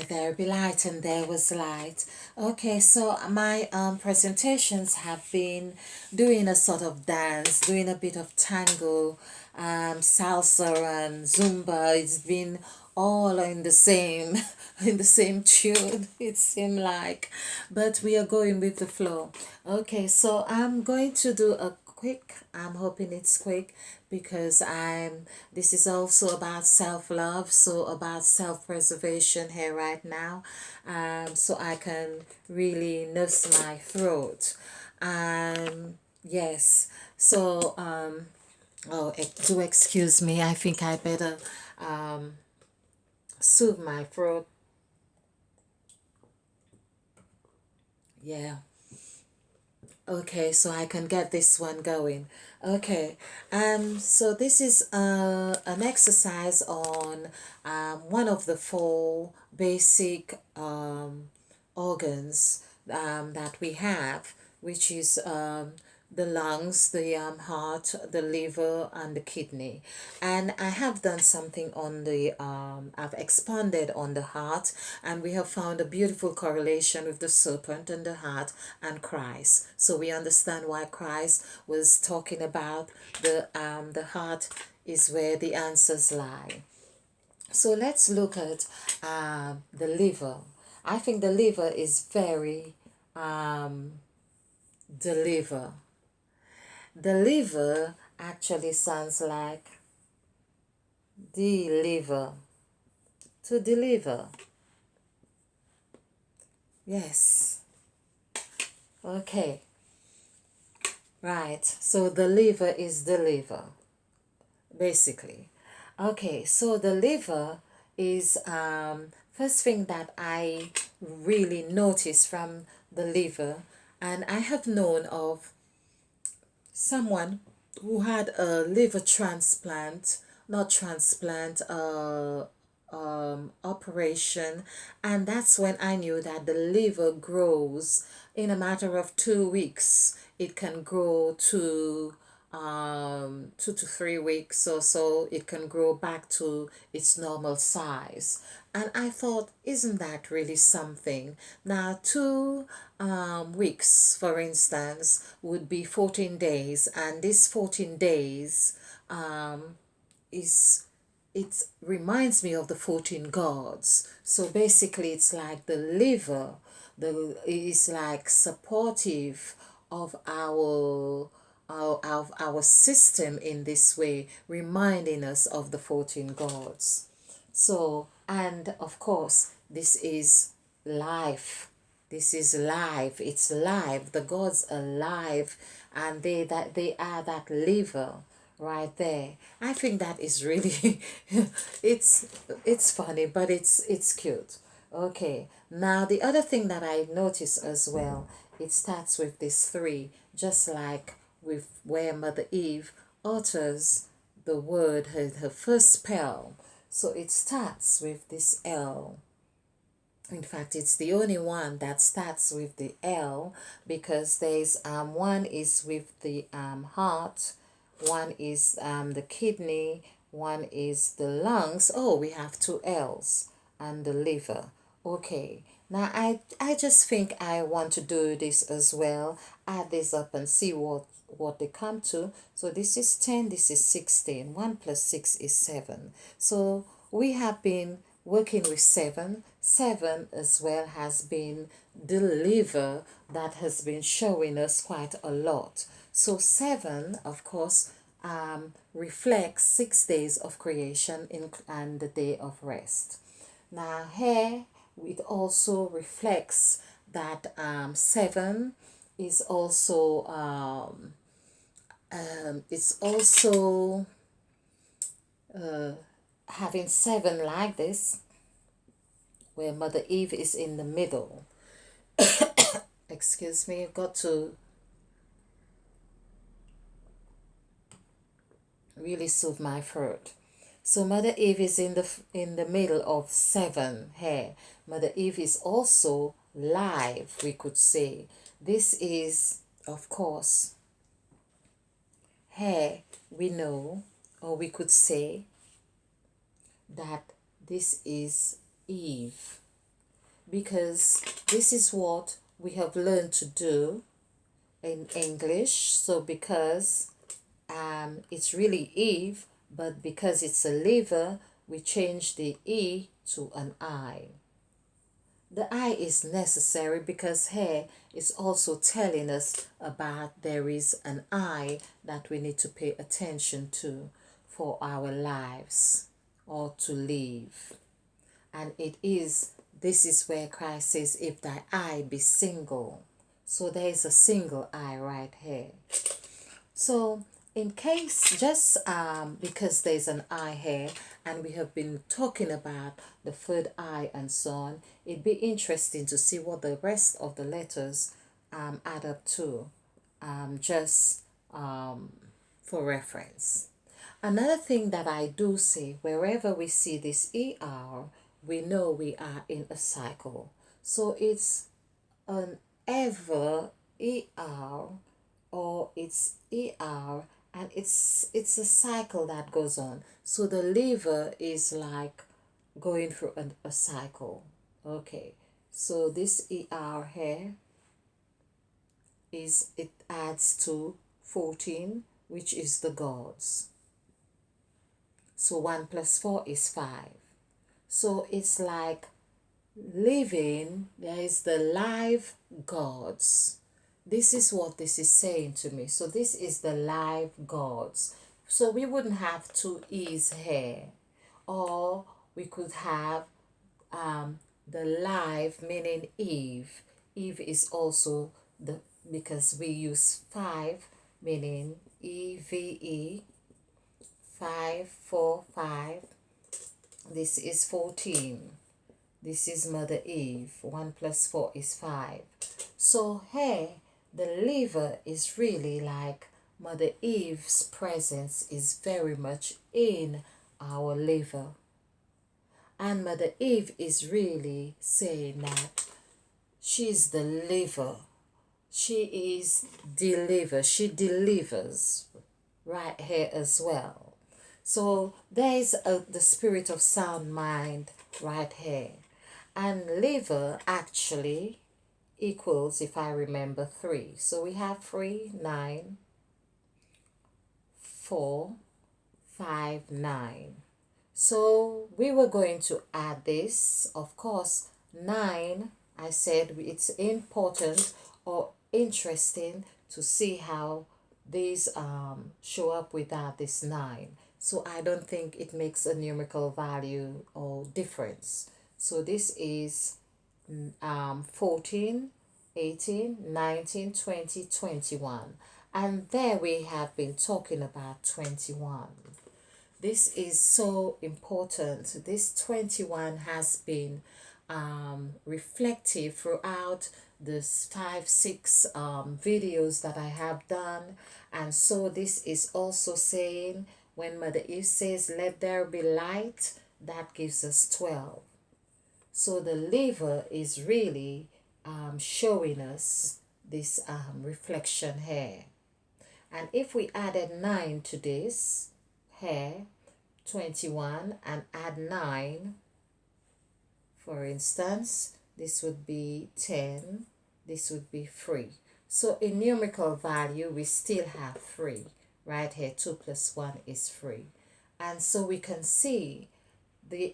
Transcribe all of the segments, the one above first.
There be light and there was light. Okay, so my presentations have been doing a sort of dance, doing a bit of tango, salsa and zumba. It's been all in the same in the same tune, it seemed like, but we are going with the flow. Okay, so I'm going to do a quick, I'm hoping it's quick, because this is also about self-love, so about self-preservation here right now, so I can really nurse my throat. Yes, so oh, do excuse me, I think I better soothe my throat. Yeah. Okay, so I can get this one going. Okay, so this is an exercise on one of the four basic organs that we have, which is the lungs, the heart, the liver, and the kidney. And I have done something on I've expanded on the heart, and we have found a beautiful correlation with the serpent and the heart and Christ. So we understand why Christ was talking about the heart is where the answers lie. So let's look at the liver. I think the liver is very the liver. The liver actually sounds like deliver, to deliver. Yes. Okay. Right. So the liver is the liver, basically. Okay. So the liver is first thing that I really noticed from the liver, and I have known of someone who had a liver transplant, not transplant, operation, and that's when I knew that the liver grows in a matter of 2 weeks. It can grow to 2 to 3 weeks or so. It can grow back to its normal size. And I thought, isn't that really something? Now, 2 weeks, for instance, would be 14 days, and this 14 days is it reminds me of the 14 gods. So basically, it's like the liver, the is like supportive of our system in this way, reminding us of the 14 gods. So, and of course, this is life. This is life. It's life. The gods are alive, and they are that liver right there. I think that is really it's it's funny, but it's cute. Okay. Now the other thing that I notice as well, it starts with this three, just like with where Mother Eve utters the word, her first spell. So it starts with this L. In fact, it's the only one that starts with the L, because there's one is with the heart, one is the kidney, one is the lungs. Oh, we have two L's, and the liver. Okay. Now I just think I want to do this as well. Add this up and see what they come to. So this is 10, this is 16. 1 plus 6 is 7. So we have been working with 7. 7 as well has been the liver that has been showing us quite a lot. So 7, of course, reflects 6 days of creation and the day of rest. Now here it also reflects that 7 is also it's also having 7 like this, where Mother Eve is in the middle. Excuse me, I've got to really soothe my throat. So Mother Eve is in the middle of 7 here. Mother Eve is also live, we could say. This is, of course, here we know, or we could say that this is Eve. because this is what we have learned to do in English. So because it's really Eve, but because it's a liver, we change the E to an I. The I is necessary because here is also telling us about there is an I that we need to pay attention to for our lives or to live. And this is where Christ says, if thy eye be single. So there is a single eye right here. So in case, just because there's an eye here and we have been talking about the third eye and so on, it'd be interesting to see what the rest of the letters add up to, just for reference. Another thing that I do see, wherever we see this ER, we know we are in a cycle. So it's an ever ER, or it's ER, and it's a cycle that goes on. So the liver is like going through a cycle. Okay, so this ER here it adds to 14, which is the gods. So 1 plus 4 is 5. So it's like living, there is the live gods. This is what this is saying to me. So this is the live gods. So we wouldn't have two E's here. Or we could have the live, meaning Eve. Eve is also the, because we use 5, meaning EVE, 5, 4, 5. This is 14. This is Mother Eve. 1 plus 4 is 5. So here, the liver is really like Mother Eve's presence is very much in our liver. And Mother Eve is really saying that she's the liver. She is deliver. She delivers right here as well. So there is the spirit of sound mind right here. And liver actually equals, if I remember, 3. So we have 3, 9, 4, 5, 9. So we were going to add this. Of course, 9, I said it's important or interesting to see how these show up without this 9. So I don't think it makes a numerical value or difference. So this is 14, 18, 19, 20, 21. And there we have been talking about 21. This is so important. This 21 has been reflective throughout the 5, 6 videos that I have done. And so this is also saying, when Mother Eve says, let there be light, that gives us 12. So the liver is really showing us this reflection here. And if we added 9 to this here, 21, and add 9, for instance, this would be 10, this would be 3. So in numerical value, we still have 3. Right here, 2 plus 1 is 3. And so we can see the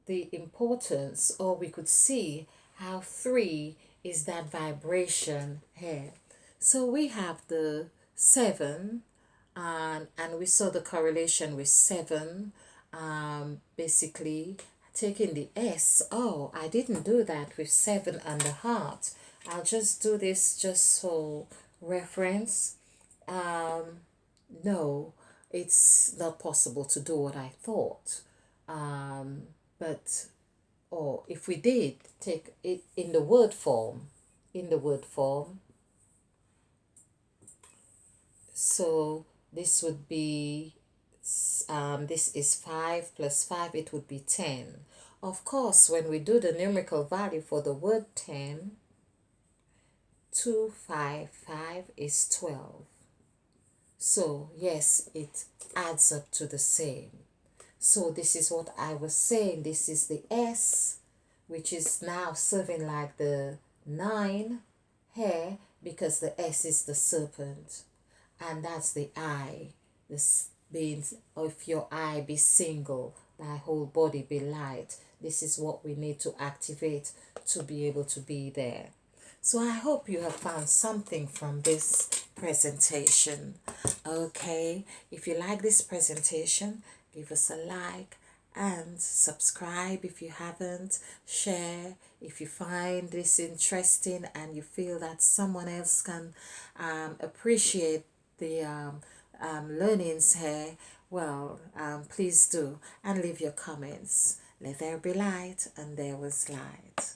importance, or we could see how 3 is that vibration here. So we have the 7, and we saw the correlation with 7, basically taking the S. Oh, I didn't do that with 7 and the heart. I'll just do this just for reference. No, it's not possible to do what I thought. But, or if we did take it in the word form, so this would be, this is 5 plus 5, it would be 10. Of course, when we do the numerical value for the word 10, 2, 5, 5 is 12. So yes, it adds up to the same. So this is what I was saying. This is the S. which is now serving like the 9 hair, because the S is the serpent, and that's the eye. This means if your eye be single, thy whole body be light. This is what we need to activate to be able to be there. So I hope you have found something from this presentation. Okay, if you like this presentation, give us a like and subscribe if you haven't. Share if you find this interesting and you feel that someone else can appreciate the learnings here. Well, please do, and leave your comments. Let there be light, and there was light.